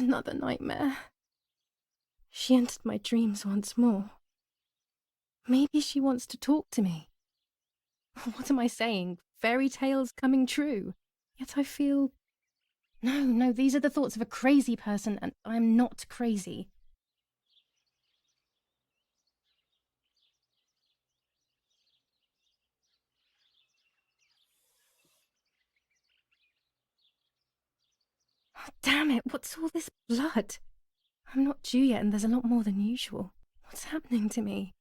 another nightmare. She entered my dreams once more. Maybe she wants to talk to me. What am I saying? Fairy tales coming true. Yet I feel... No, these are the thoughts of a crazy person, and I'm not crazy. Oh, damn it, what's all this blood? I'm not due yet, and there's a lot more than usual. What's happening to me?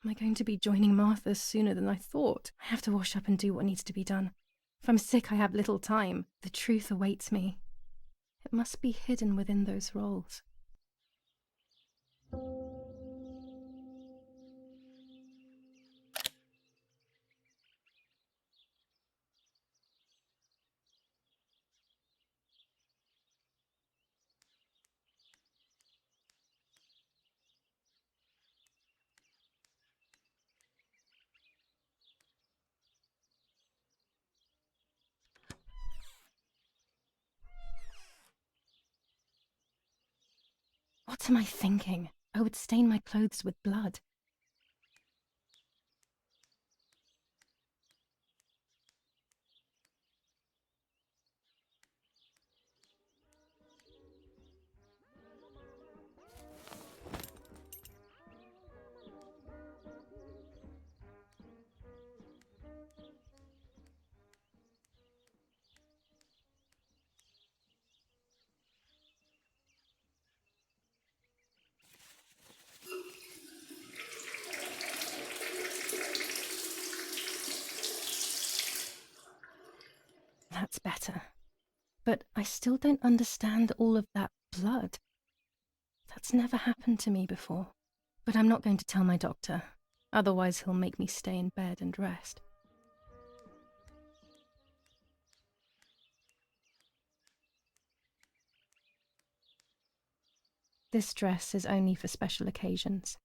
Am I going to be joining Martha sooner than I thought? I have to wash up and do what needs to be done. If I'm sick, I have little time. The truth awaits me. It must be hidden within those rolls. What am I thinking? I would stain my clothes with blood. That's better. But I still don't understand all of that blood. That's never happened to me before. But I'm not going to tell my doctor. Otherwise he'll make me stay in bed and rest. This dress is only for special occasions.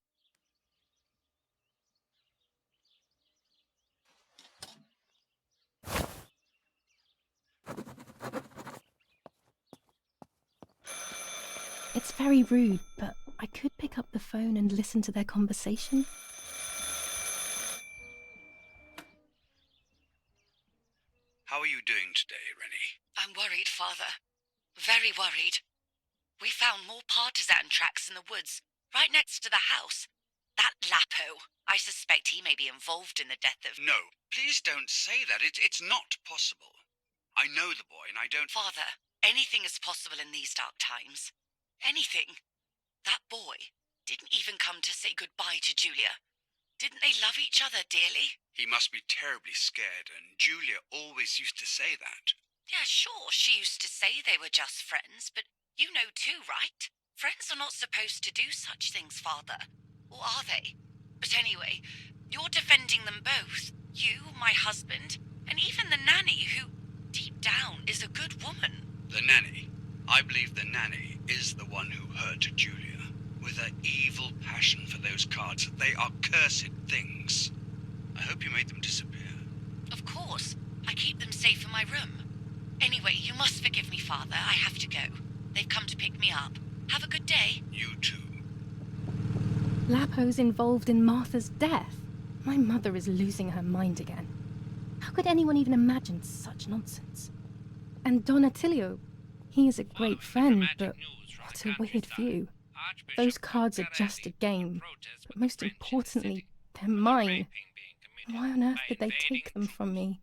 It's very rude, but I could pick up the phone and listen to their conversation. How are you doing today, Rennie? I'm worried, Father. Very worried. We found more partisan tracks in the woods, right next to the house. That Lapo, I suspect he may be involved in the death of... No, please don't say that. It's not possible. I know the boy and I don't... Father, anything is possible in these dark times. Anything. That boy didn't even come to say goodbye to Julia. Didn't they love each other dearly? He must be terribly scared, and Julia always used to say that. Yeah, sure, she used to say they were just friends, but you know too, right? Friends are not supposed to do such things, Father. Or are they? But anyway, you're defending them both. You, my husband, and even the nanny, who, deep down, is a good woman. The nanny? I believe the nanny is the one who hurt Julia. With her evil passion for those cards, they are cursed things. I hope you made them disappear. Of course. I keep them safe in my room. Anyway, you must forgive me, Father. I have to go. They've come to pick me up. Have a good day. You too. Lapo's involved in Martha's death. My mother is losing her mind again. How could anyone even imagine such nonsense? And Don Attilio, he is a great friend, but what a weird view. Those cards are just a game, but most importantly, they're mine. Why on earth did they take them from me?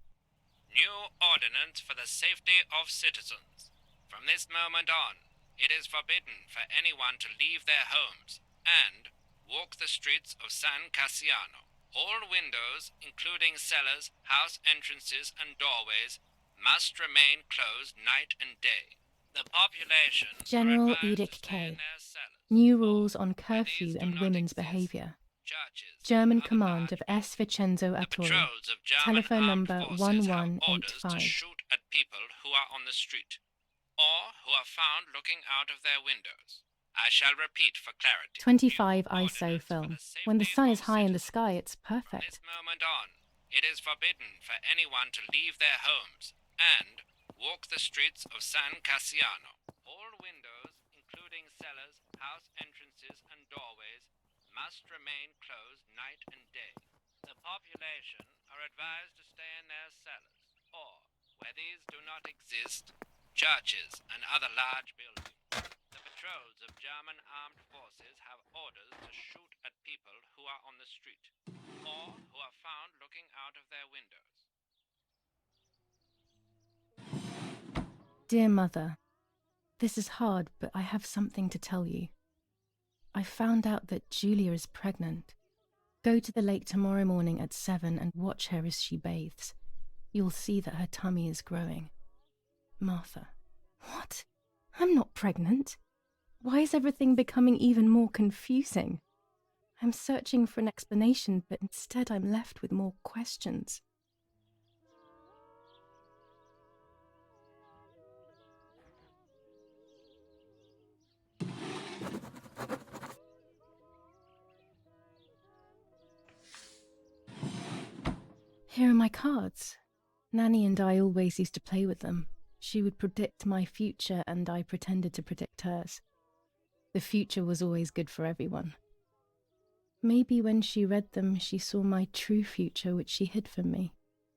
New ordinance for the safety of citizens. From this moment on, it is forbidden for anyone to leave their homes and walk the streets of San Cassiano. All windows, including cellars, house entrances, and doorways, must remain closed night and day. The population General Edict K. New rules on curfew and women's behavior. German command of S. Vincenzo Attore. Telephone number 1185. To shoot at people who are on the street, or who are found looking out of their windows. I shall repeat for clarity. 25 ISO film. When the sun is high in the sky, it's From perfect. this moment on, it is forbidden for anyone to leave their homes and walk the streets of San Cassiano. All windows, house entrances and doorways must remain closed night and day. The population are advised to stay in their cellars, or, where these do not exist, churches and other large buildings. The patrols of German armed forces have orders to shoot at people who are on the street, or who are found looking out of their windows. Dear Mother, this is hard, but I have something to tell you. I found out that Julia is pregnant. Go to the lake tomorrow morning at 7 and watch her as she bathes. You'll see that her tummy is growing. Martha. What? I'm not pregnant. Why is everything becoming even more confusing? I'm searching for an explanation, but instead I'm left with more questions. Here are my cards. Nanny and I always used to play with them. She would predict my future and I pretended to predict hers. The future was always good for everyone. Maybe when she read them, she saw my true future, which she hid from me.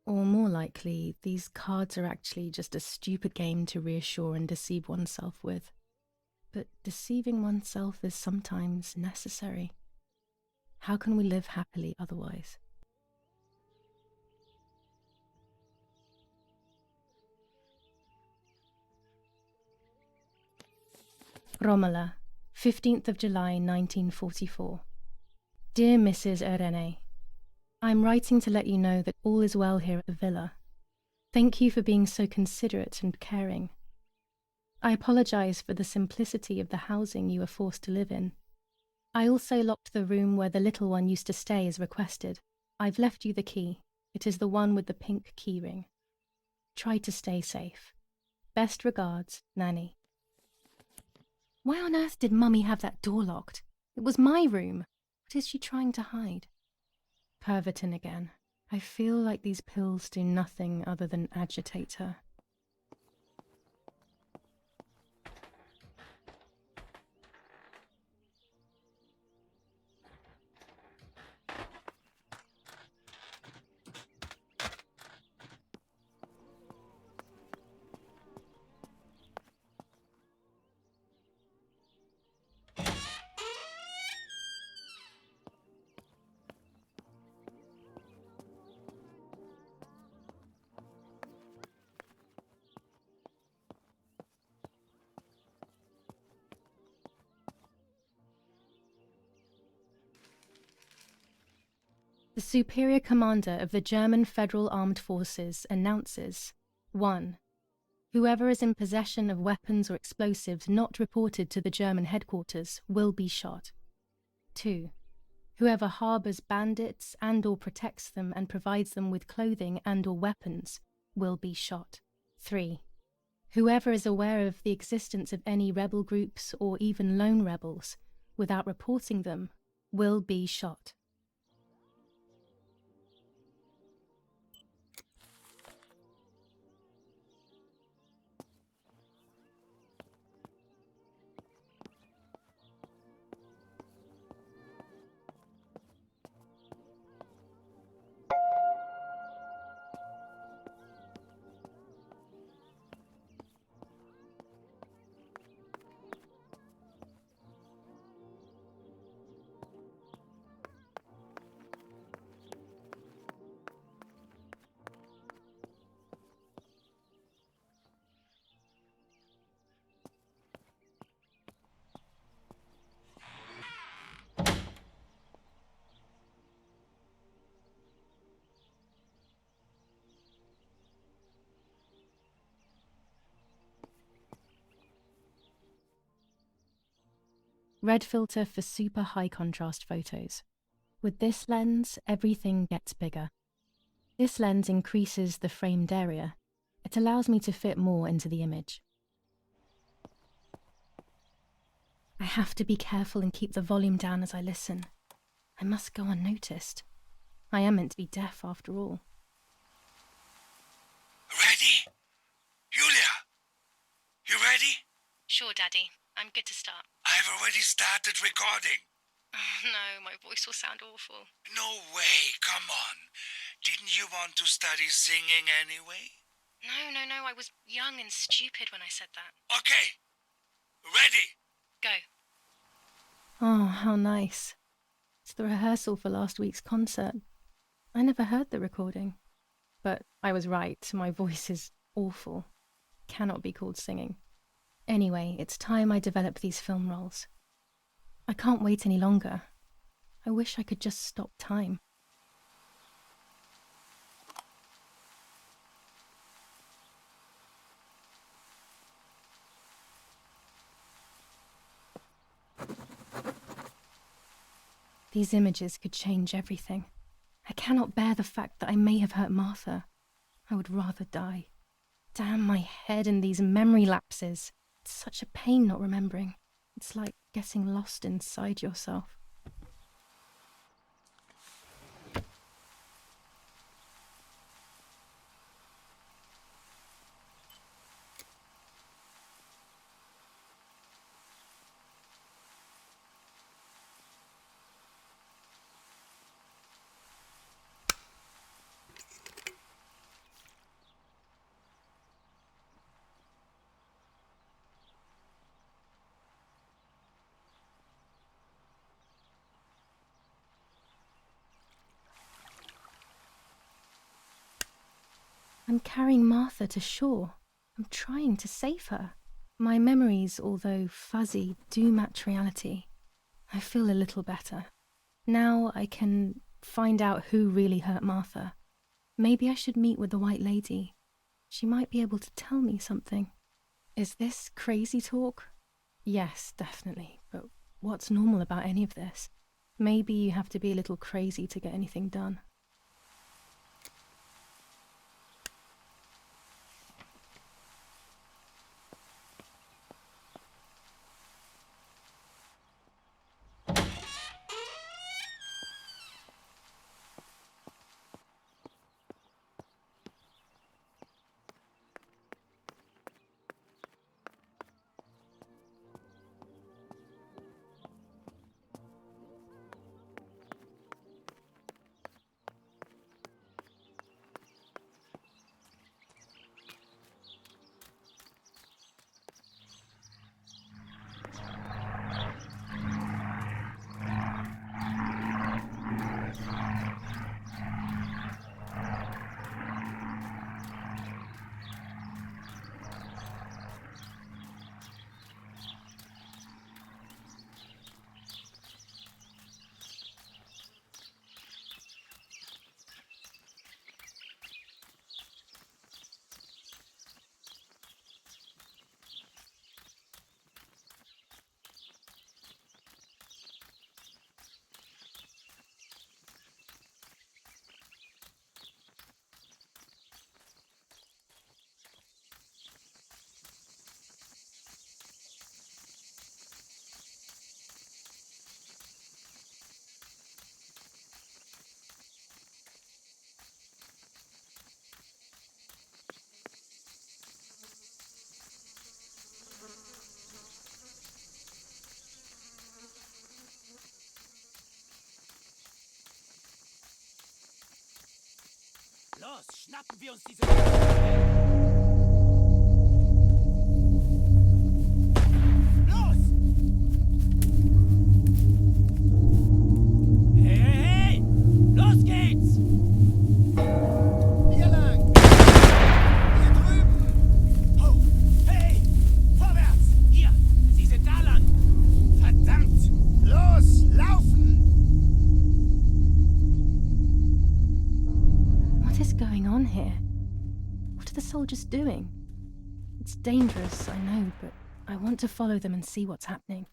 Or more likely, these cards are actually just a stupid game to reassure and deceive oneself with. But deceiving oneself is sometimes necessary. How can we live happily otherwise? Romola, 15th of July 1944. Dear Mrs. Irene, I'm writing to let you know that all is well here at the villa. Thank you for being so considerate and caring. I apologize for the simplicity of the housing you were forced to live in. I also locked the room where the little one used to stay as requested. I've left you the key. It is the one with the pink keyring. Try to stay safe. Best regards, Nanny. Why on earth did Mummy have that door locked? It was my room. What is she trying to hide? Pervertin again. I feel like these pills do nothing other than agitate her. The Superior Commander of the German Federal Armed Forces announces 1. Whoever is in possession of weapons or explosives not reported to the German headquarters will be shot. 2. Whoever harbors bandits and/or protects them and provides them with clothing and/or weapons will be shot. 3. Whoever is aware of the existence of any rebel groups or even lone rebels without reporting them will be shot. Red filter for super high contrast photos. With this lens, everything gets bigger. This lens increases the framed area. It allows me to fit more into the image. I have to be careful and keep the volume down as I listen. I must go unnoticed. I am meant to be deaf after all. Ready? Julia? You ready? Sure, Daddy. I'm good to start. I've already started recording. Oh no, my voice will sound awful. No way, come on. Didn't you want to study singing anyway? No, I was young and stupid when I said that. Okay, ready. Go. Oh, how nice. It's the rehearsal for last week's concert. I never heard the recording. But I was right, my voice is awful. Cannot be called singing. Anyway, it's time I develop these film roles. I can't wait any longer. I wish I could just stop time. These images could change everything. I cannot bear the fact that I may have hurt Martha. I would rather die. Damn my head and these memory lapses. It's such a pain not remembering. It's like getting lost inside yourself. I'm carrying Martha to shore. I'm trying to save her. My memories, although fuzzy, do match reality. I feel a little better. Now I can find out who really hurt Martha. Maybe I should meet with the White Lady. She might be able to tell me something. Is this crazy talk? Yes, definitely. But what's normal about any of this? Maybe you have to be a little crazy to get anything done. Los, schnappen wir uns diese... Los! Hey, hey, hey! Los geht's! Hier lang! Hier drüben! Oh, hey! Vorwärts! Hier! Sie sind da lang! Verdammt! Los, laufen! What is going on here? What are the soldiers doing? It's dangerous, I know, but I want to follow them and see what's happening.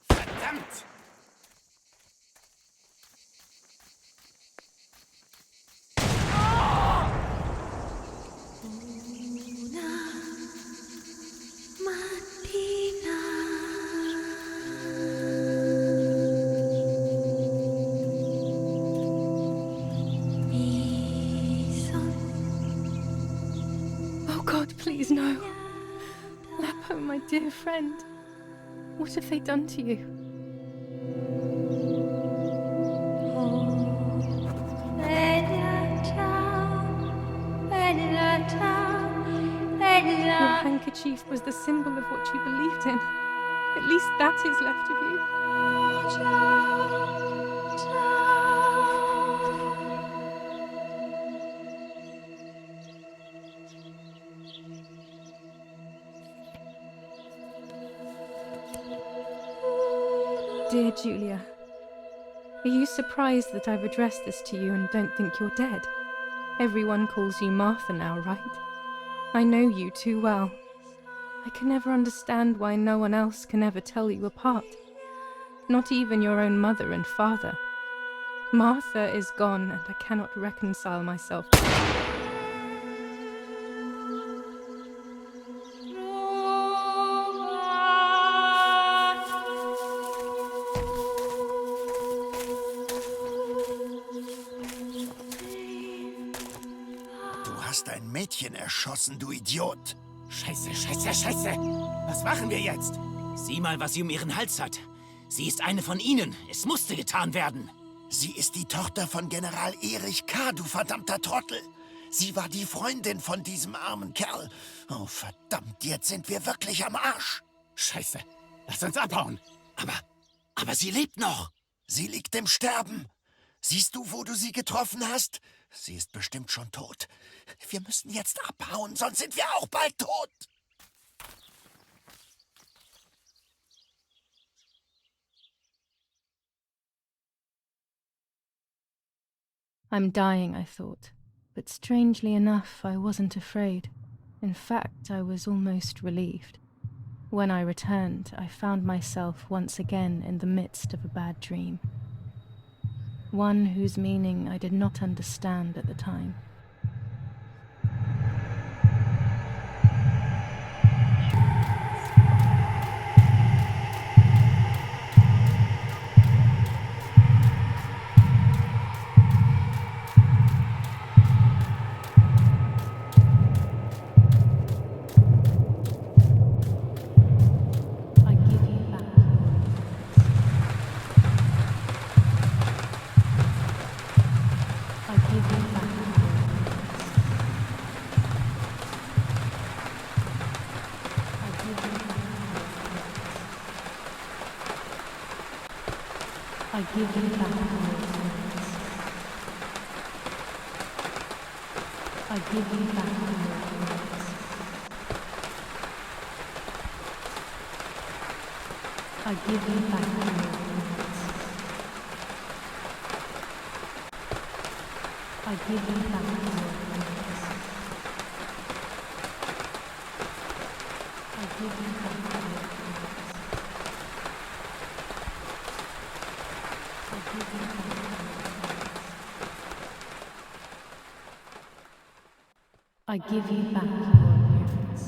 Verdammt! Oh God, please no. Lapo my dear friend. What have they done to you? Your handkerchief was the symbol of what you believed in. At least that is left of you. Dear Julia, are you surprised that I've addressed this to you and don't think you're dead? Everyone calls you Martha now, right? I know you too well. I can never understand why no one else can ever tell you apart. Not even your own mother and father. Martha is gone, and I cannot reconcile myself to it. Du hast ein Mädchen erschossen, du Idiot. Scheiße, scheiße, scheiße. Was machen wir jetzt? Sieh mal, was sie um ihren Hals hat. Sie ist eine von ihnen. Es musste getan werden. Sie ist die Tochter von General Erich K., du verdammter Trottel. Sie war die Freundin von diesem armen Kerl. Oh, verdammt, jetzt sind wir wirklich am Arsch. Scheiße. Lass uns abhauen. Aber sie lebt noch. Sie liegt im Sterben. Siehst du, wo du sie getroffen hast? Sie ist bestimmt schon tot. Wir müssen jetzt abhauen, sonst sind wir auch bald tot. I'm dying, I thought. But strangely enough, I wasn't afraid. In fact, I was almost relieved. When I returned, I found myself once again in the midst of a bad dream. One whose meaning I did not understand at the time. I give you back your words. I give you back your words. I give you back your words. I give you back your words. I give you back your words. I give you back your appearance.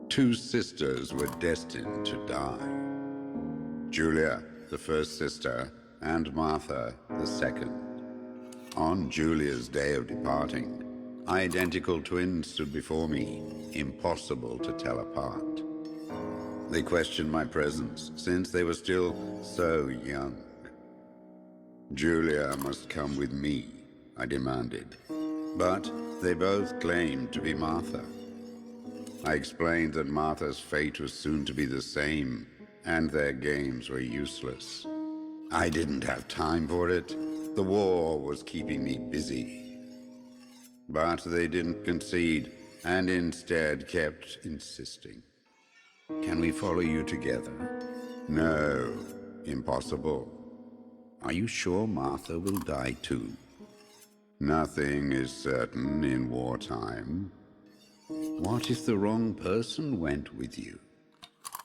Two sisters were destined to die. Julia, the first sister, and Martha, the second. On Julia's day of departing, identical twins stood before me, impossible to tell apart. They questioned my presence, since they were still so young. Julia must come with me, I demanded, but they both claimed to be Martha. I explained that Martha's fate was soon to be the same, and their games were useless. I didn't have time for it. The war was keeping me busy. But they didn't concede, and instead kept insisting. Can we follow you together? No, impossible. Are you sure Martha will die too? Nothing is certain in wartime. What if the wrong person went with you?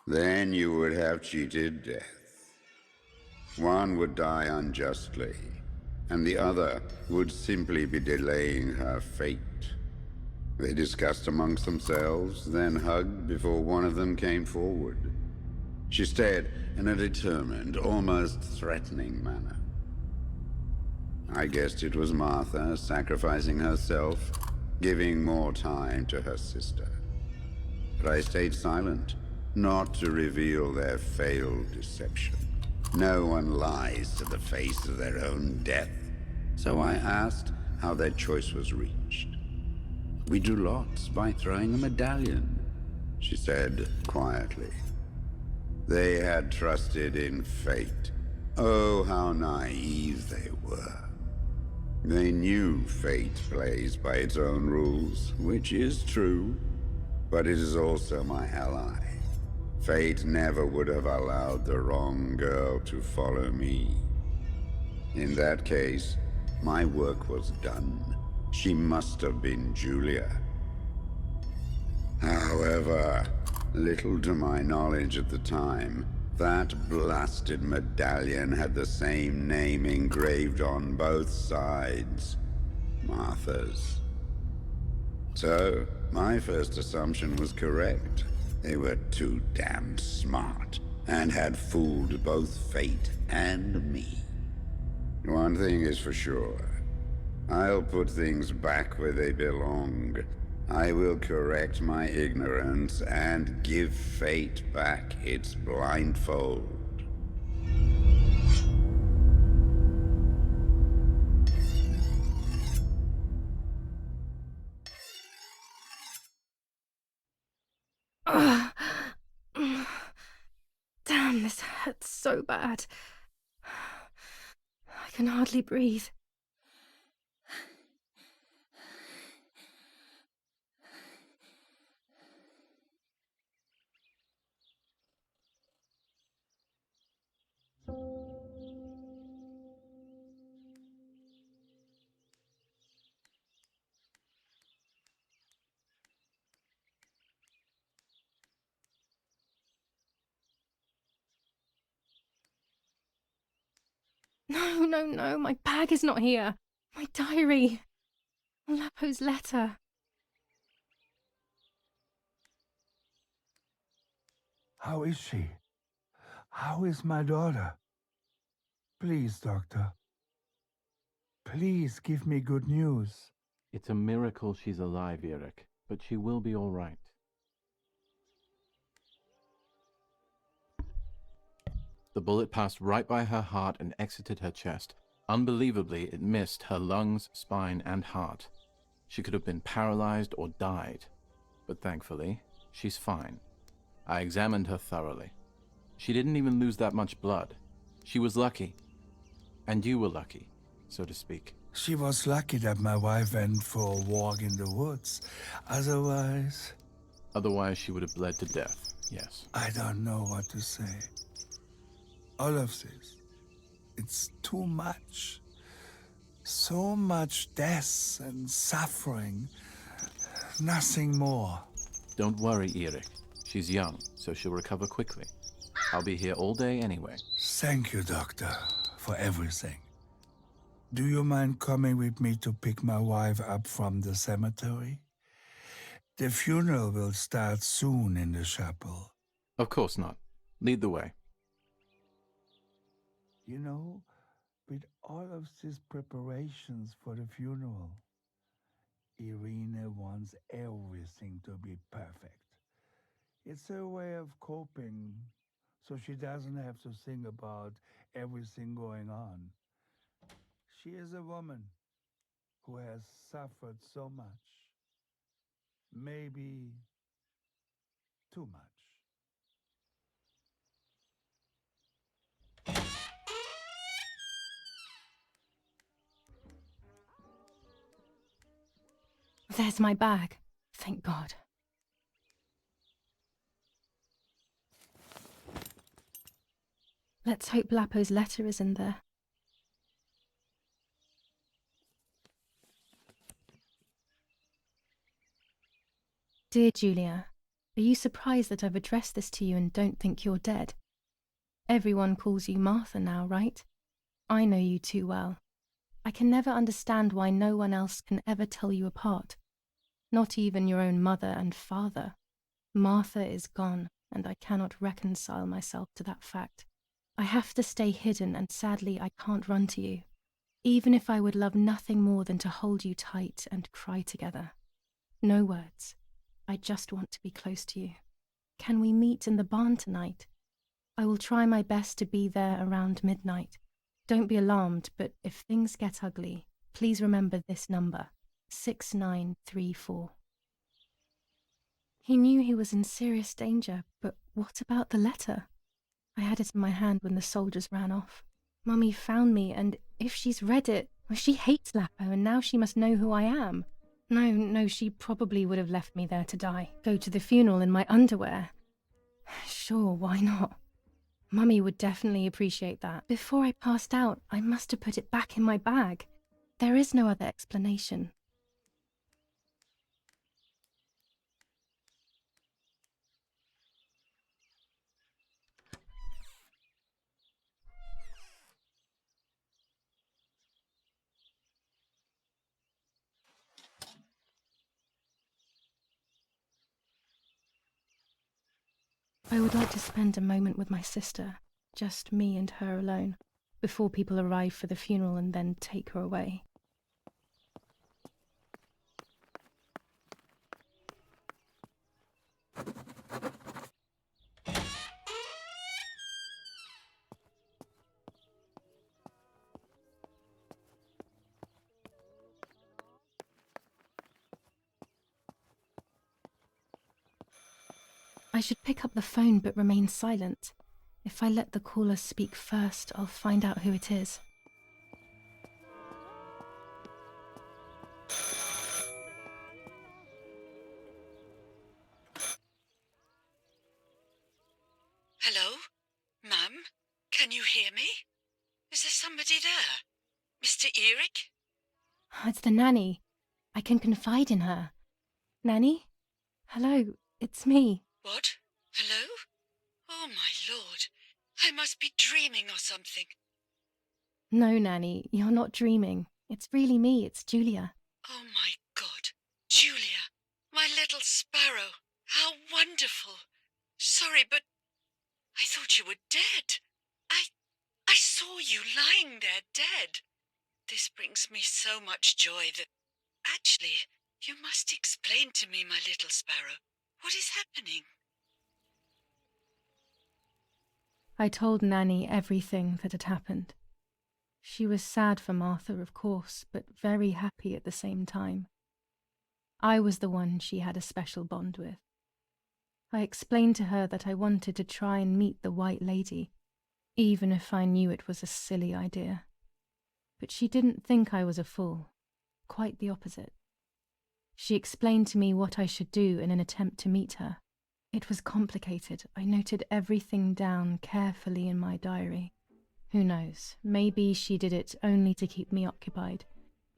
Then you would have cheated death. One would die unjustly, and the other would simply be delaying her fate. They discussed amongst themselves, then hugged before one of them came forward. She stared in a determined, almost threatening manner. I guessed it was Martha sacrificing herself, giving more time to her sister. But I stayed silent, not to reveal their failed deception. No one lies to the face of their own death, so I asked how their choice was reached. We drew lots by throwing a medallion, she said quietly. They had trusted in fate. Oh, how naive they were. They knew fate plays by its own rules, which is true, but it is also my ally. Fate never would have allowed the wrong girl to follow me. In that case, my work was done. She must have been Julia. However, little to my knowledge at the time, that blasted medallion had the same name engraved on both sides. Martha's. So, my first assumption was correct. They were too damn smart, and had fooled both fate and me. One thing is for sure. I'll put things back where they belong. I will correct my ignorance and give fate back its blindfold. Ugh. Damn, this hurts so bad. I can hardly breathe. No, no, no, my bag is not here. My diary. Lapo's letter. How is she? How is my daughter? Please, doctor. Please give me good news. It's a miracle she's alive, Eric, but she will be all right. The bullet passed right by her heart and exited her chest. Unbelievably, it missed her lungs, spine, and heart. She could have been paralyzed or died. But thankfully, she's fine. I examined her thoroughly. She didn't even lose that much blood. She was lucky. And you were lucky, so to speak. She was lucky that my wife went for a walk in the woods. Otherwise, She would have bled to death, yes. I don't know what to say. All of this, it's too much. So much death and suffering. Nothing more. Don't worry, Eric. She's young, so she'll recover quickly. I'll be here all day anyway. Thank you, doctor, for everything. Do you mind coming with me to pick my wife up from the cemetery? The funeral will start soon in the chapel. Of course not. Lead the way. You know, with all of these preparations for the funeral, Irina wants everything to be perfect. It's her way of coping, so she doesn't have to think about everything going on. She is a woman who has suffered so much. Maybe too much. There's my bag. Thank God. Let's hope Lapo's letter is in there. Dear Julia, are you surprised that I've addressed this to you and don't think you're dead? Everyone calls you Martha now, right? I know you too well. I can never understand why no one else can ever tell you apart. Not even your own mother and father. Martha is gone, and I cannot reconcile myself to that fact. I have to stay hidden, and sadly I can't run to you, even if I would love nothing more than to hold you tight and cry together. No words. I just want to be close to you. Can we meet in the barn tonight? I will try my best to be there around midnight. Don't be alarmed, but if things get ugly, please remember this number, 6934. He knew he was in serious danger, but what about the letter? I had it in my hand when the soldiers ran off. Mummy found me, and if she's read it, well, she hates Lapo, and now she must know who I am. No, she probably would have left me there to die. Go to the funeral in my underwear. Sure, why not? Mummy would definitely appreciate that. Before I passed out, I must have put it back in my bag. There is no other explanation. I would like to spend a moment with my sister, just me and her alone, before people arrive for the funeral and then take her away. I should pick up the phone but remain silent. If I let the caller speak first, I'll find out who it is. Hello? Ma'am? Can you hear me? Is there somebody there? Mr. Eric? It's the nanny. I can confide in her. Nanny? Hello, it's me. What? Hello? Oh, my lord. I must be dreaming or something. No, Nanny, you're not dreaming. It's really me, it's Julia. Oh, my God. Julia, my little sparrow. How wonderful. Sorry, but I thought you were dead. I saw you lying there dead. This brings me so much joy that... Actually, you must explain to me, my little sparrow. What is happening? I told Nanny everything that had happened. She was sad for Martha, of course, but very happy at the same time. I was the one she had a special bond with. I explained to her that I wanted to try and meet the White Lady, even if I knew it was a silly idea. But she didn't think I was a fool. Quite the opposite. She explained to me what I should do in an attempt to meet her. It was complicated. I noted everything down carefully in my diary. Who knows, maybe she did it only to keep me occupied,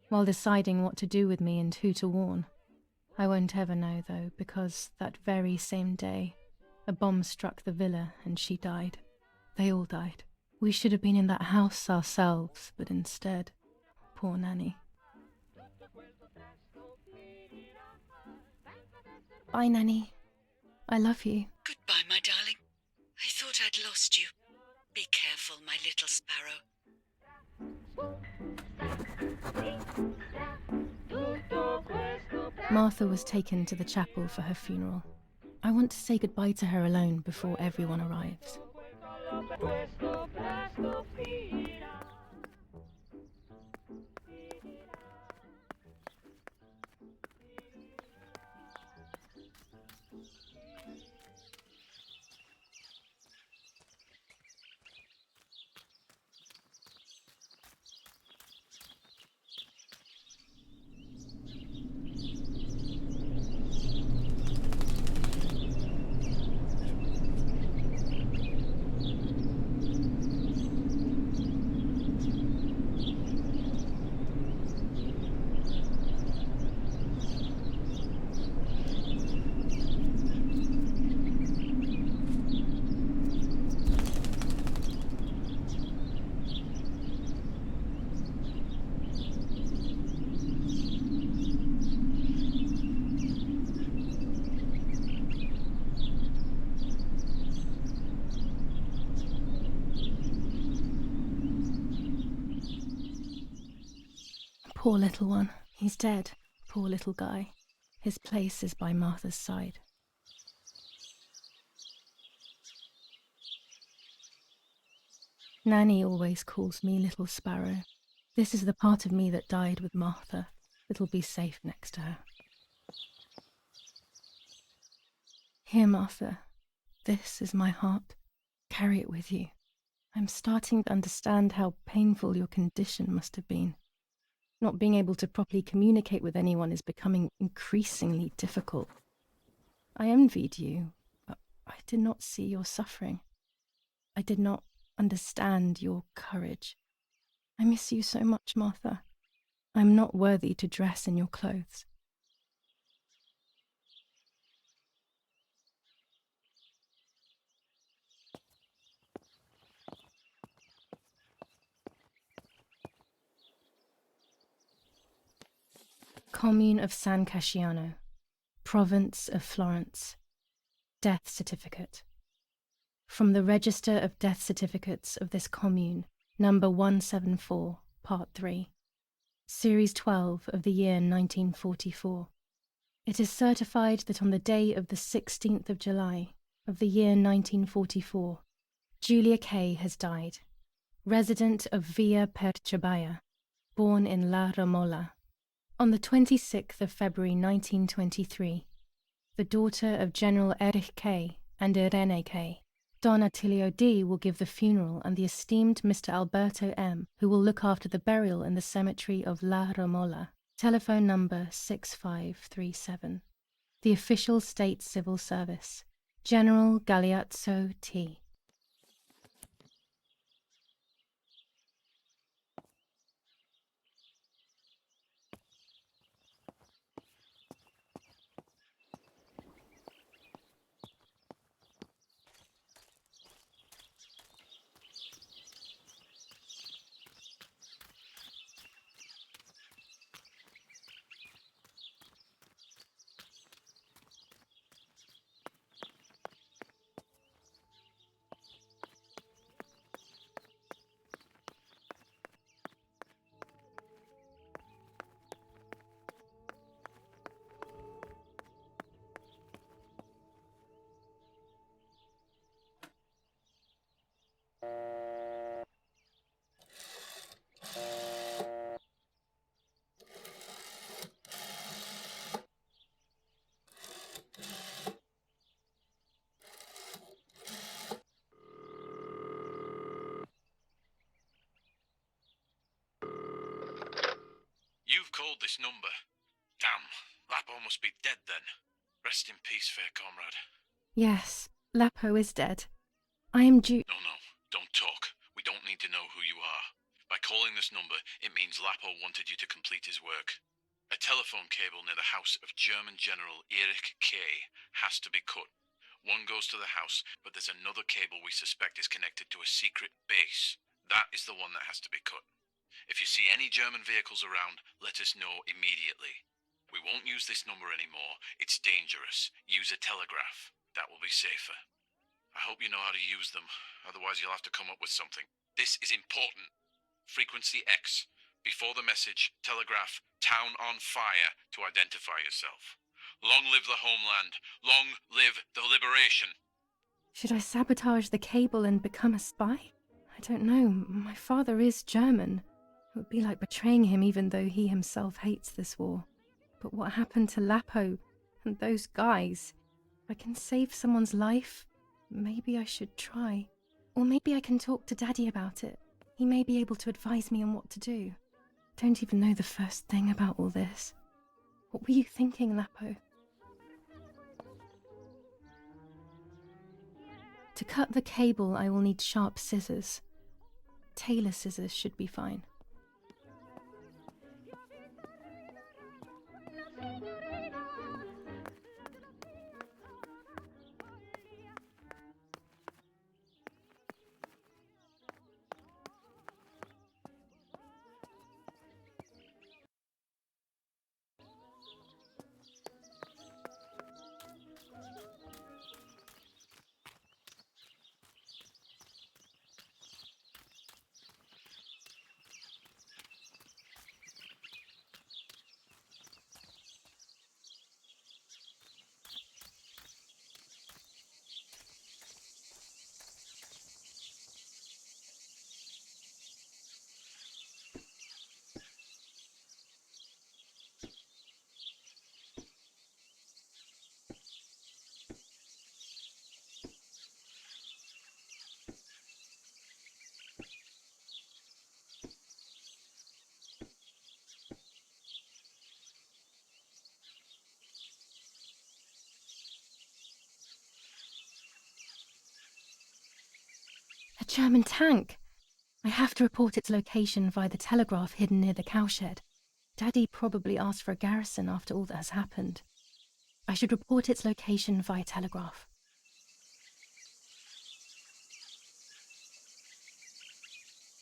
while deciding what to do with me and who to warn. I won't ever know, though, because that very same day, a bomb struck the villa and she died. They all died. We should have been in that house ourselves, but instead, poor Nanny. Bye, Nanny. I love you. Goodbye, my darling. I thought I'd lost you. Be careful, my little sparrow. Martha was taken to the chapel for her funeral. I want to say goodbye to her alone before everyone arrives. Poor little one. He's dead. Poor little guy. His place is by Martha's side. Nanny always calls me Little Sparrow. This is the part of me that died with Martha. It'll be safe next to her. Here, Martha. This is my heart. Carry it with you. I'm starting to understand how painful your condition must have been. Not being able to properly communicate with anyone is becoming increasingly difficult. I envied you, but I did not see your suffering. I did not understand your courage. I miss you so much, Martha. I'm not worthy to dress in your clothes. Commune of San Casciano, Province of Florence. Death certificate. From the Register of Death Certificates of this commune, number 174, part 3, series 12 of the year 1944. It is certified that on the day of the 16th of July of the year 1944, Julia Kay has died, resident of Via Perchabaya, born in La Romola. On the 26th of February 1923, the daughter of General Erich Kay and Irene Kay, Don Attilio D. will give the funeral, and the esteemed Mr. Alberto M., who will look after the burial in the cemetery of La Romola. Telephone number 6537. The official state civil service. General Galeazzo T. You've called this number. Damn, Lapo must be dead then. Rest in peace, fair comrade. Yes, Lapo is dead. I am due. No, don't talk. We don't need to know who you are. By calling this number, it means Lapo wanted you to complete his work. A telephone cable near the house of German General Erich Kay has to be cut. One goes to the house, but there's another cable we suspect is connected to a secret base. That is the one that has to be cut. If you see any German vehicles around, let us know immediately. We won't use this number anymore. It's dangerous. Use a telegraph. That will be safer. I hope you know how to use them. Otherwise, you'll have to come up with something. This is important. Frequency X. Before the message, telegraph "Town on fire" to identify yourself. Long live the homeland. Long live the liberation. Should I sabotage the cable and become a spy? I don't know. My father is German. It would be like betraying him even though he himself hates this war. But what happened to Lapo and those guys? If I can save someone's life, maybe I should try. Or maybe I can talk to Daddy about it. He may be able to advise me on what to do. Don't even know the first thing about all this. What were you thinking, Lapo? To cut the cable, I will need sharp scissors. Tailor scissors should be fine. German tank! I have to report its location via the telegraph hidden near the cowshed. Daddy probably asked for a garrison after all that has happened. I should report its location via telegraph.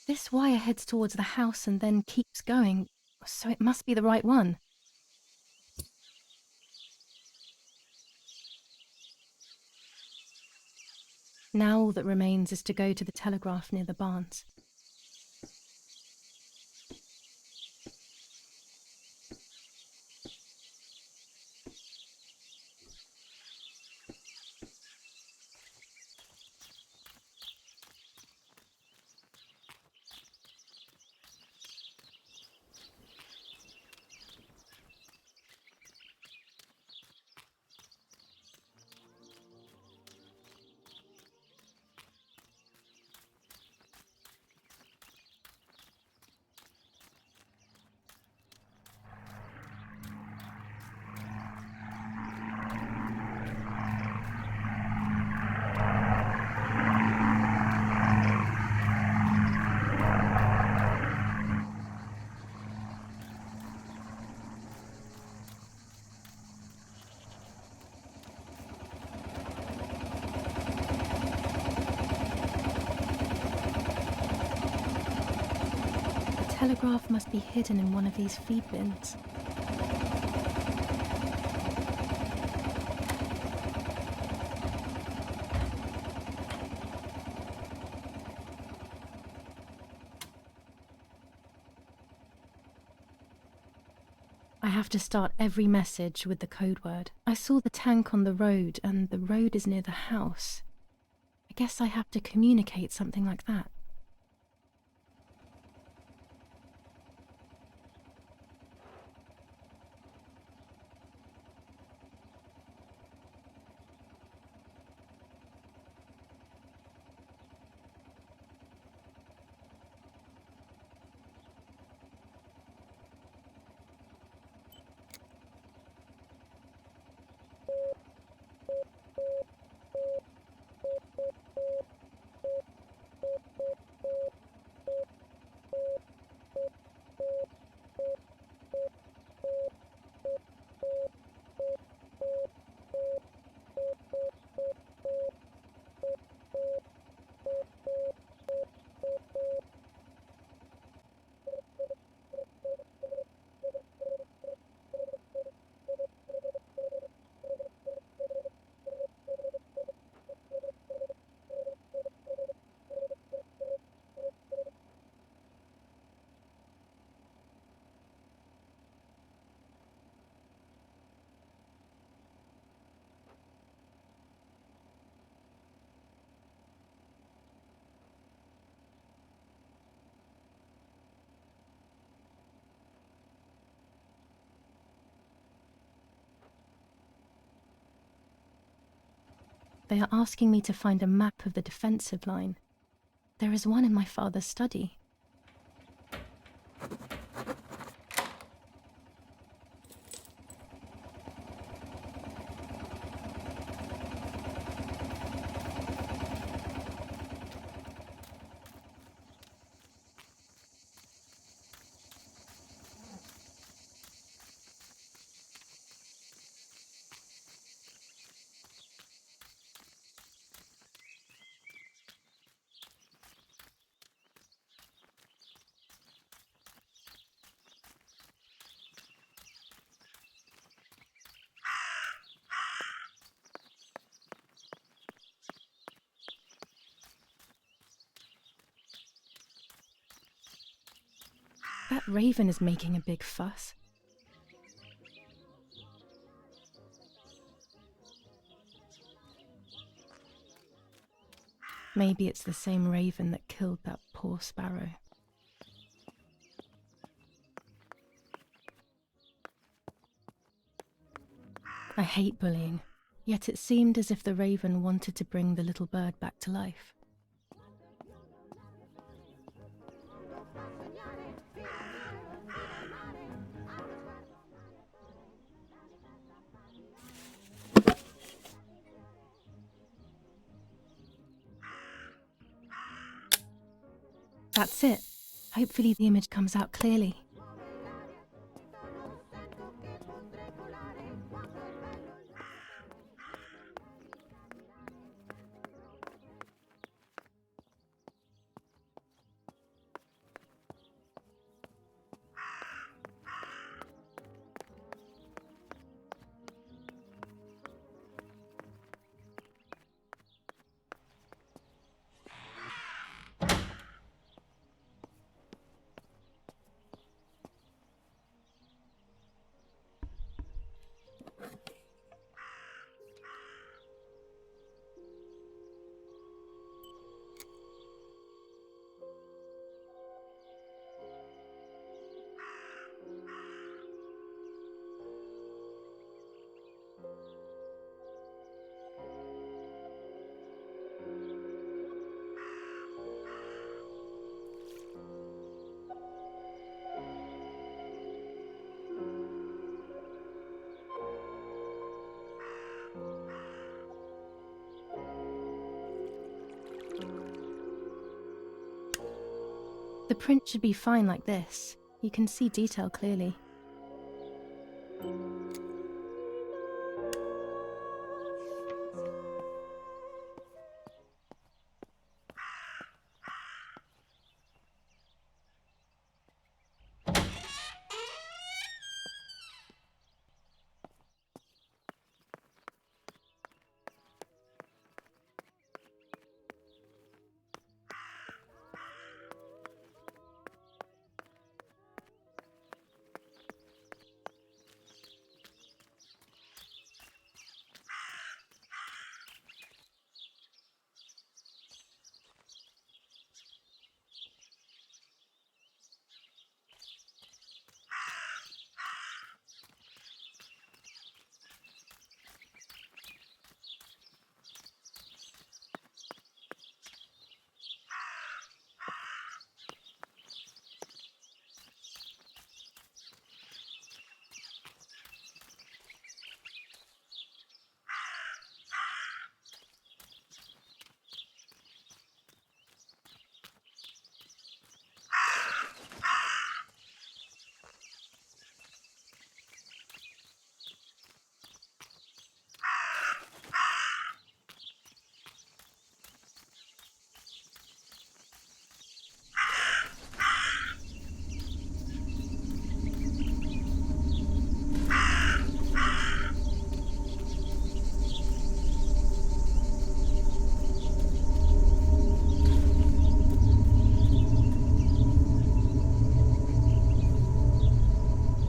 This wire heads towards the house and then keeps going, so it must be the right one. Now all that remains is to go to the telegraph near the barns. The telegraph must be hidden in one of these feed bins. I have to start every message with the code word. I saw the tank on the road, and the road is near the house. I guess I have to communicate something like that. They are asking me to find a map of the defensive line. There is one in my father's study. That raven is making a big fuss. Maybe it's the same raven that killed that poor sparrow. I hate bullying, yet it seemed as if the raven wanted to bring the little bird back to life. That's it. Hopefully the image comes out clearly. The print should be fine like this. You can see detail clearly.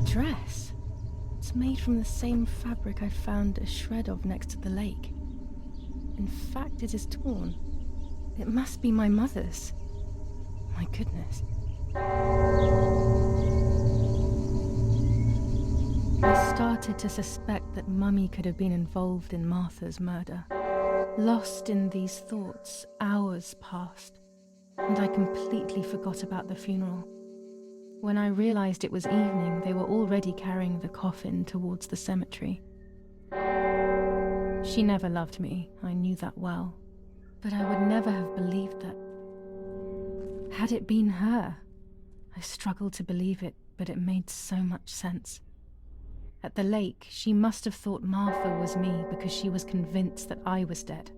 Dress. It's made from the same fabric I found a shred of next to the lake. In fact, it is torn. It must be my mother's. My goodness. I started to suspect that Mummy could have been involved in Martha's murder. Lost in these thoughts, hours passed, and I completely forgot about the funeral. When I realized it was evening, they were already carrying the coffin towards the cemetery. She never loved me, I knew that well. But I would never have believed that. Had it been her? I struggled to believe it, but it made so much sense. At the lake, she must have thought Martha was me because she was convinced that I was dead.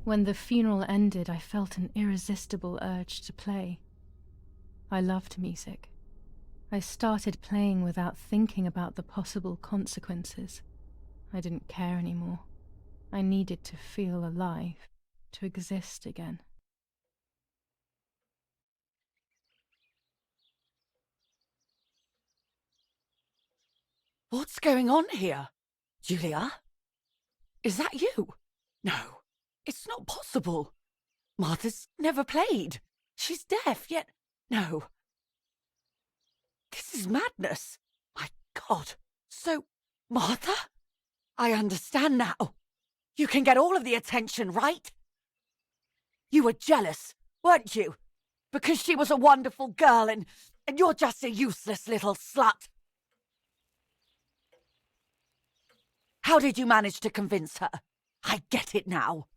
When the funeral ended, I felt an irresistible urge to play. I loved music. I started playing without thinking about the possible consequences. I didn't care anymore. I needed to feel alive, to exist again. What's going on here? Julia? Is that you? No, it's not possible. Martha's never played. She's deaf, yet... No. This is madness. My God, So, Martha? I understand now. You can get all of the attention, right? You were jealous, weren't you? Because she was a wonderful girl and you're just a useless little slut. How did you manage to convince her? I get it now.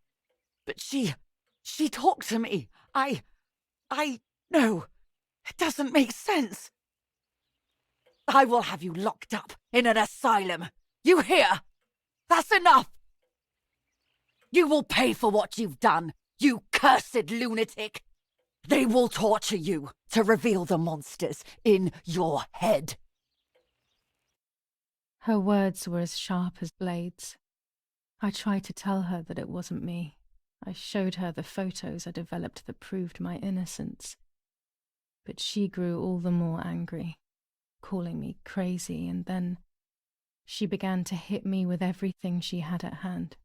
But she talked to me. No, it doesn't make sense. I will have you locked up in an asylum. You hear? That's enough. You will pay for what you've done, you cursed lunatic. They will torture you to reveal the monsters in your head. Her words were as sharp as blades. I tried to tell her that it wasn't me. I showed her the photos I developed that proved my innocence. But she grew all the more angry, calling me crazy, and then she began to hit me with everything she had at hand.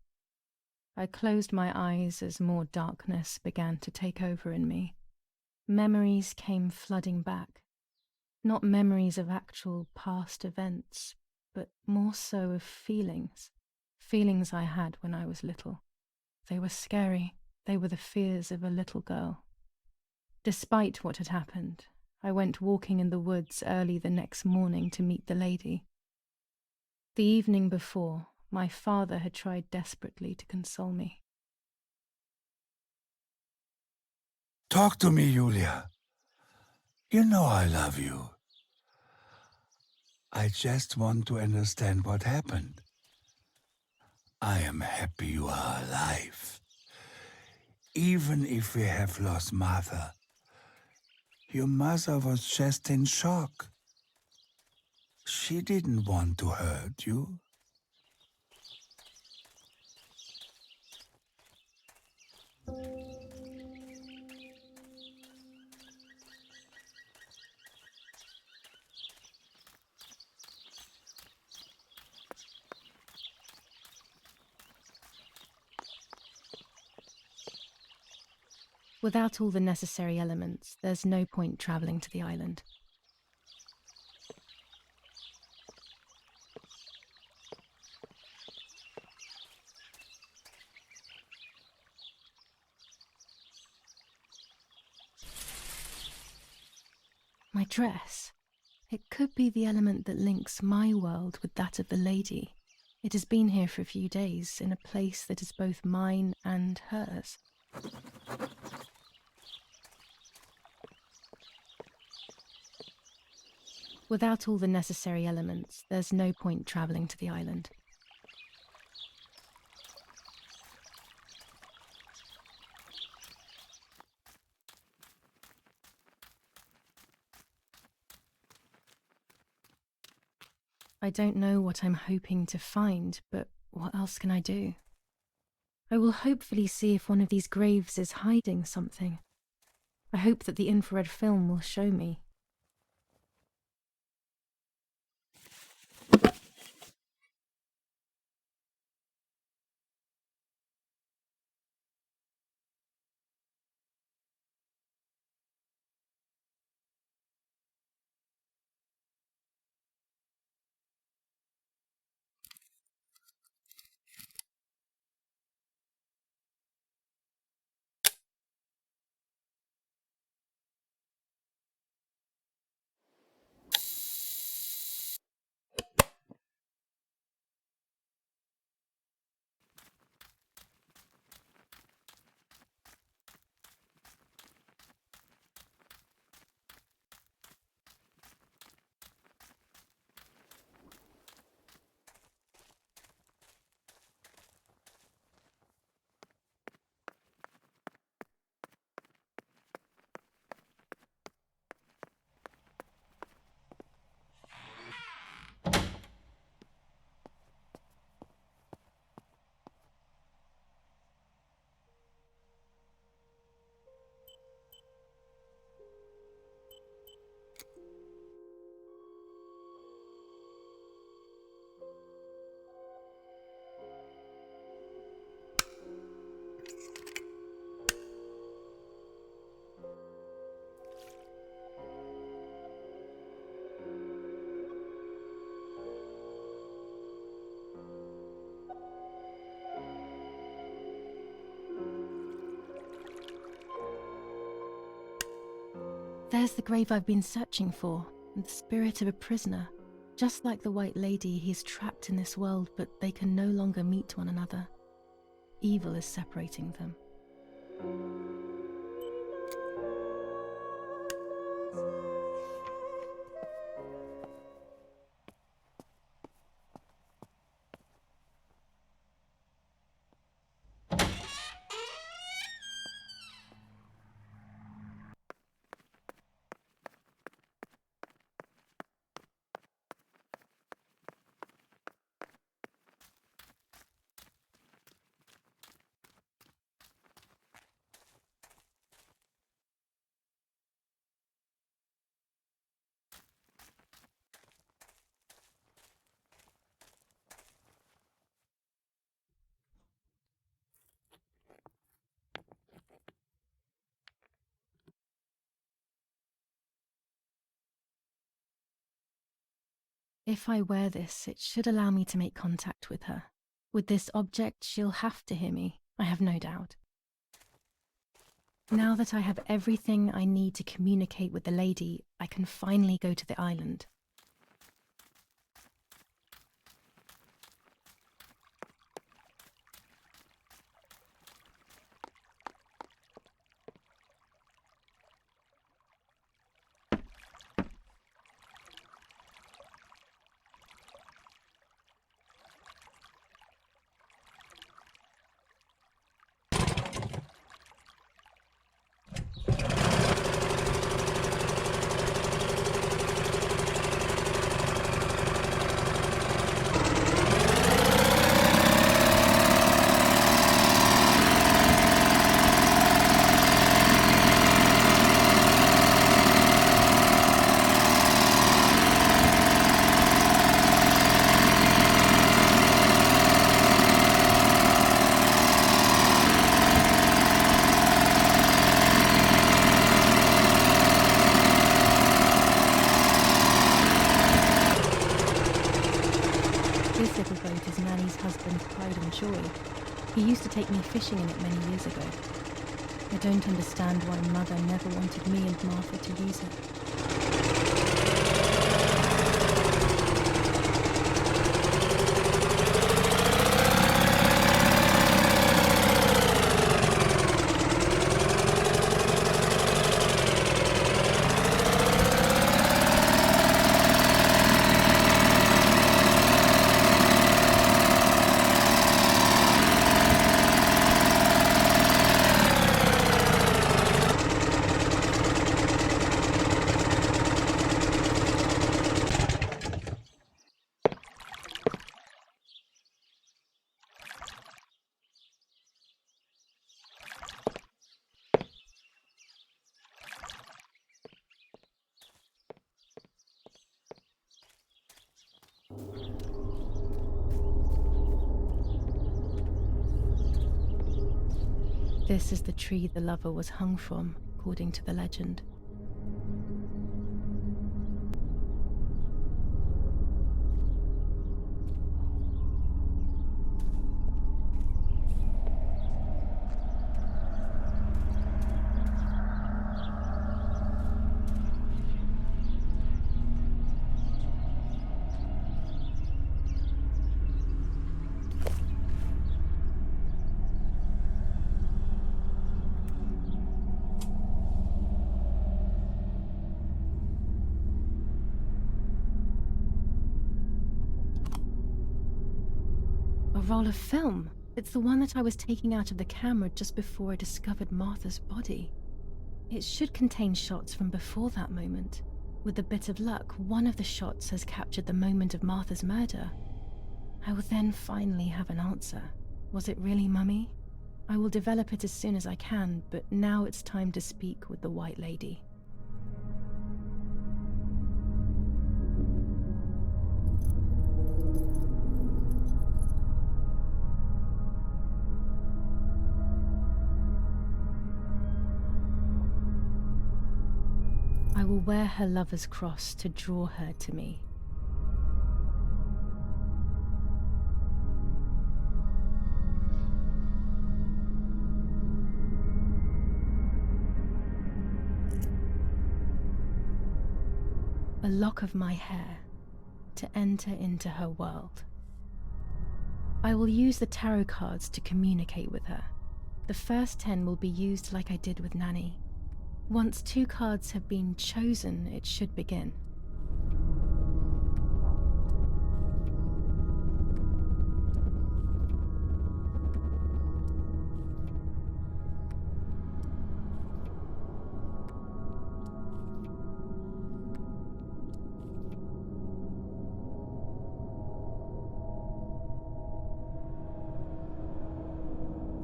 I closed my eyes as more darkness began to take over in me. Memories came flooding back. Not memories of actual past events, but more so of feelings. Feelings I had when I was little. They were scary. They were the fears of a little girl. Despite what had happened, I went walking in the woods early the next morning to meet the lady. The evening before, my father had tried desperately to console me. Talk to me, Julia. You know I love you. I just want to understand what happened. I am happy you are alive. Even if we have lost Martha, your mother was just in shock. She didn't want to hurt you. Without all the necessary elements, there's no point travelling to the island. My dress. It could be the element that links my world with that of the lady. It has been here for a few days, in a place that is both mine and hers. Without all the necessary elements, there's no point travelling to the island. I don't know what I'm hoping to find, but what else can I do? I will hopefully see if one of these graves is hiding something. I hope that the infrared film will show me. There's the grave I've been searching for, and the spirit of a prisoner. Just like the White Lady, he's trapped in this world, but they can no longer meet one another. Evil is separating them. If I wear this, it should allow me to make contact with her. With this object, she'll have to hear me, I have no doubt. Now that I have everything I need to communicate with the lady, I can finally go to the island. This little boat is Nanny's husband's pride and joy. He used to take me fishing in it many years ago. I don't understand why Mother never wanted me and Martha to use it. This is the tree the lover was hung from, according to the legend. A roll of film. It's the one that I was taking out of the camera just before I discovered Martha's body. It should contain shots from before that moment. With a bit of luck, one of the shots has captured the moment of Martha's murder. I will then finally have an answer. Was it really Mummy? I will develop it as soon as I can, but now it's time to speak with the White Lady. I will wear her lover's cross to draw her to me. a lock of my hair, to enter into her world. I will use the tarot cards to communicate with her. The first 10 will be used like I did with Nanny. Once 2 cards have been chosen, it should begin.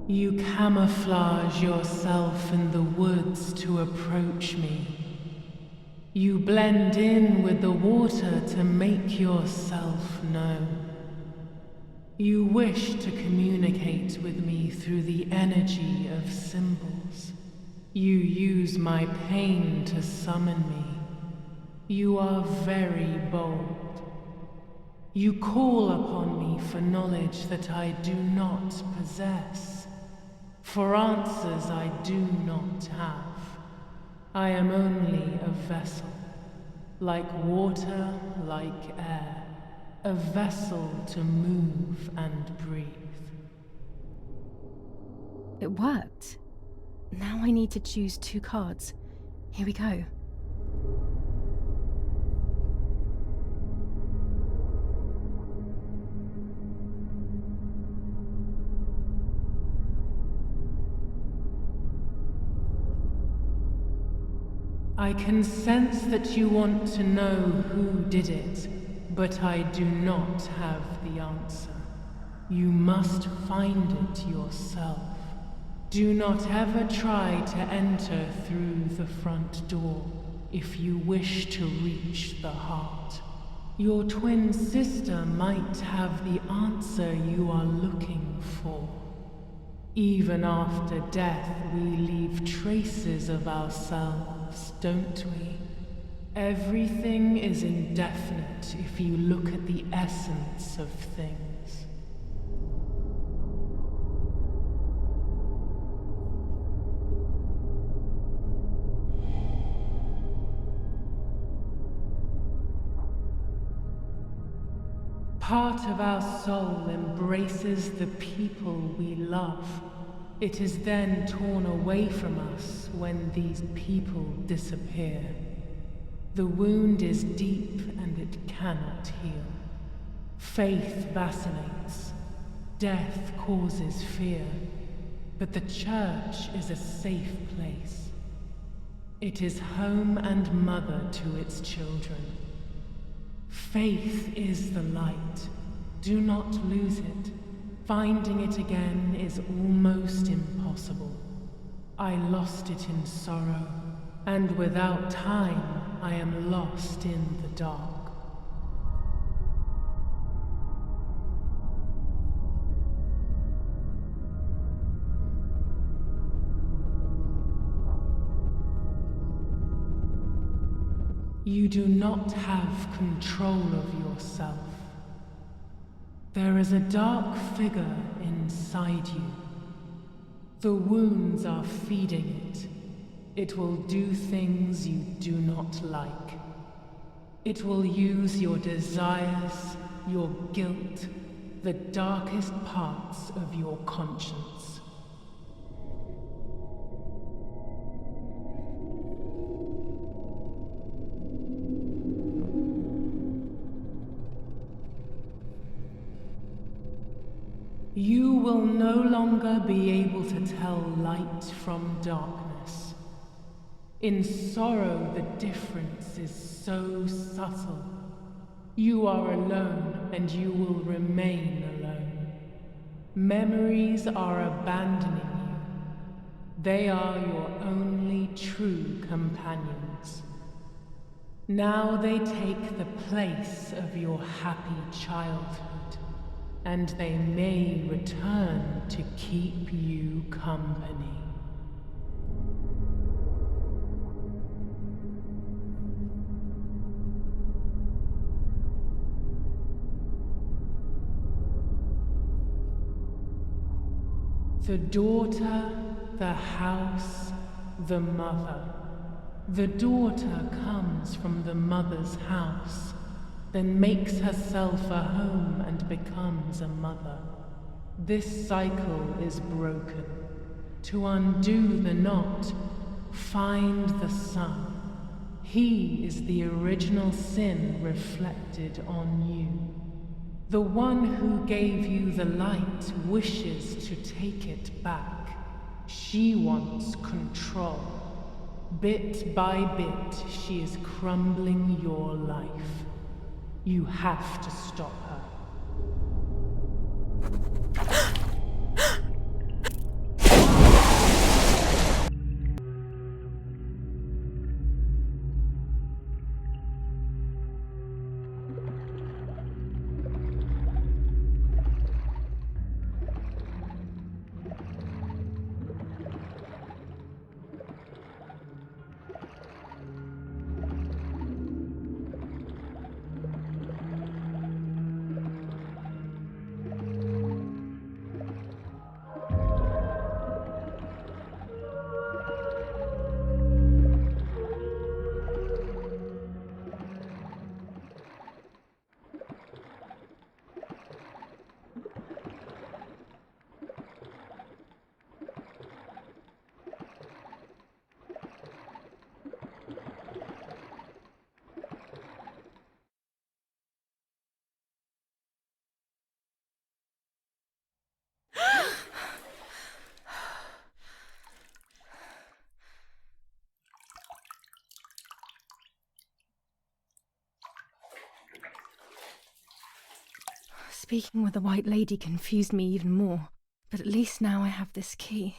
You camouflage yourself in the woods to approach me. You blend in with the water to make yourself known. You wish to communicate with me through the energy of symbols. You use my pain to summon me. You are very bold. You call upon me for knowledge that I do not possess. For answers I do not have. I am only a vessel, like water, like air, a vessel to move and breathe. It worked. Now I need to choose 2 cards. Here we go. I can sense that you want to know who did it, but I do not have the answer. You must find it yourself. Do not ever try to enter through the front door if you wish to reach the heart. Your twin sister might have the answer you are looking for. Even after death, we leave traces of ourselves, don't we? Everything is indefinite if you look at the essence of things. Part of our soul embraces the people we love. It is then torn away from us when these people disappear. The wound is deep and it cannot heal. Faith vacillates. Death causes fear. But the church is a safe place. It is home and mother to its children. Faith is the light. Do not lose it. Finding it again is almost impossible. I lost it in sorrow, and without time, I am lost in the dark. You do not have control of yourself. There is a dark figure inside you. The wounds are feeding it. It will do things you do not like. It will use your desires, your guilt, the darkest parts of your conscience. You will no longer be able to tell light from darkness. In sorrow, the difference is so subtle. You are alone, and you will remain alone. Memories are abandoning you. They are your only true companions. Now they take the place of your happy childhood. And they may return to keep you company. The daughter, the house, the mother. The daughter comes from the mother's house, then makes herself a home and becomes a mother. This cycle is broken. To undo the knot, find the sun. He is the original sin reflected on you. The one who gave you the light wishes to take it back. She wants control. Bit by bit, she is crumbling your life. You have to stop her. Speaking with the White Lady confused me even more, but at least now I have this key.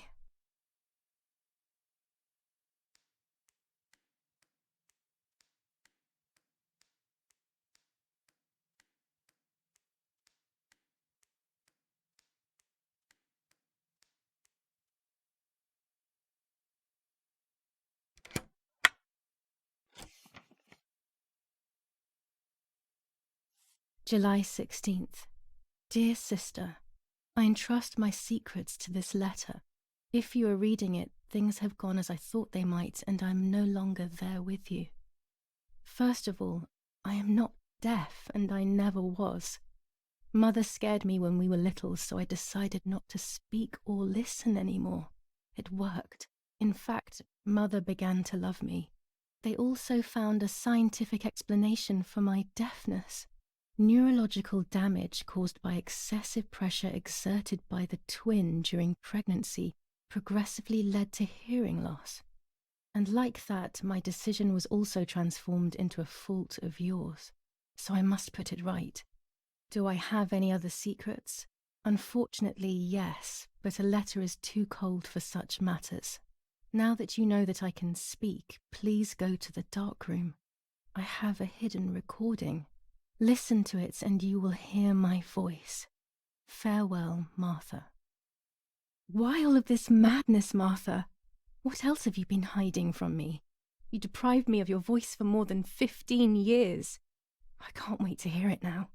July 16th. Dear Sister, I entrust my secrets to this letter. If you are reading it, things have gone as I thought they might, and I am no longer there with you. First of all, I am not deaf, and I never was. Mother scared me when we were little, so I decided not to speak or listen anymore. It worked. In fact, Mother began to love me. They also found a scientific explanation for my deafness. Neurological damage caused by excessive pressure exerted by the twin during pregnancy progressively led to hearing loss. And like that, my decision was also transformed into a fault of yours. So I must put it right. Do I have any other secrets? Unfortunately, yes, but a letter is too cold for such matters. Now that you know that I can speak, please go to the dark room. I have a hidden recording. Listen to it and you will hear my voice. Farewell, Martha. Why all of this madness, Martha? What else have you been hiding from me? You deprived me of your voice for more than 15 years. I can't wait to hear it now.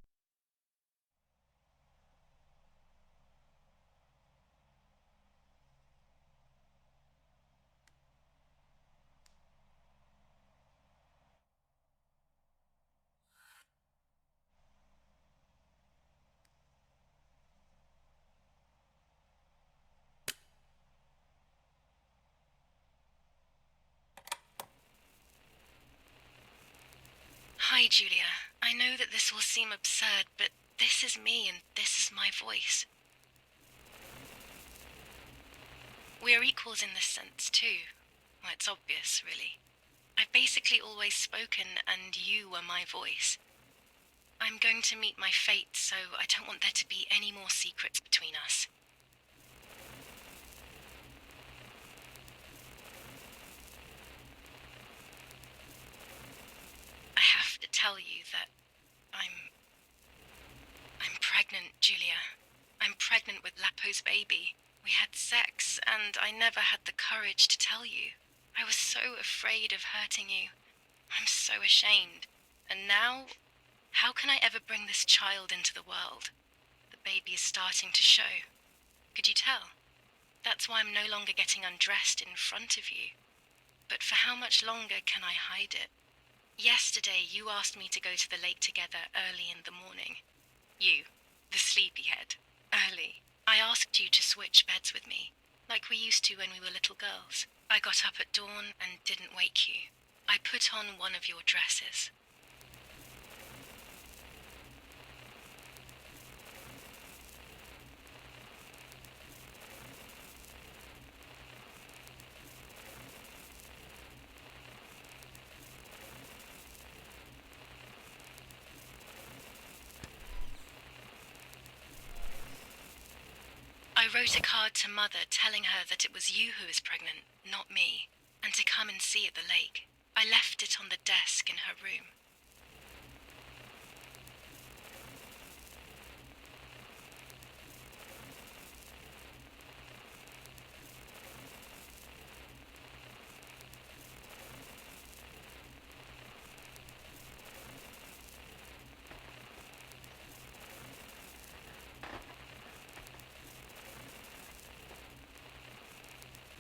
Hi, Julia. I know that this will seem absurd, but this is me and this is my voice. We are equals in this sense, too. Well, it's obvious, really. I've basically always spoken, and you were my voice. I'm going to meet my fate, so I don't want there to be any more secrets between us. I have to tell you that I'm pregnant, Julia. I'm pregnant with Lapo's baby. We had sex, and I never had the courage to tell you. I was so afraid of hurting you. I'm so ashamed. And now, how can I ever bring this child into the world? The baby is starting to show. Could you tell? That's why I'm no longer getting undressed in front of you. but for how much longer can I hide it? Yesterday, you asked me to go to the lake together early in the morning. You, the sleepyhead. Early. I asked you to switch beds with me, like we used to when we were little girls. I got up at dawn and didn't wake you. I put on one of your dresses. I wrote a card to Mother telling her that it was you who was pregnant, not me, and to come and see at the lake. I left it on the desk in her room.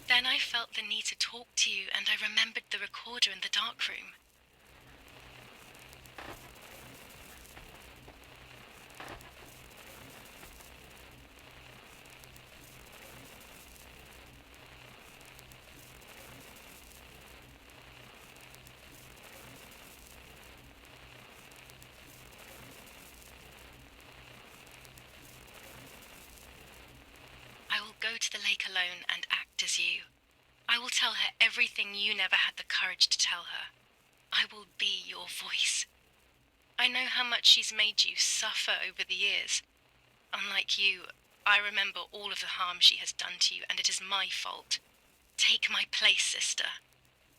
Then I felt the need to talk to you, and I remembered the recorder in the dark room. I will go to the lake alone and act as you. I will tell her everything you never had the courage to tell her. I will be your voice. I know how much she's made you suffer over the years. Unlike you, I remember all of the harm she has done to you, and it is my fault. Take my place, sister.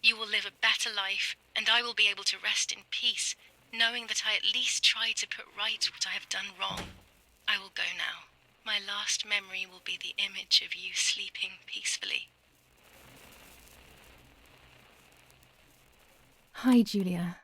You will live a better life, and I will be able to rest in peace, knowing that I at least tried to put right what I have done wrong. I will go now. My last memory will be the image of you sleeping peacefully. Hi, Julia.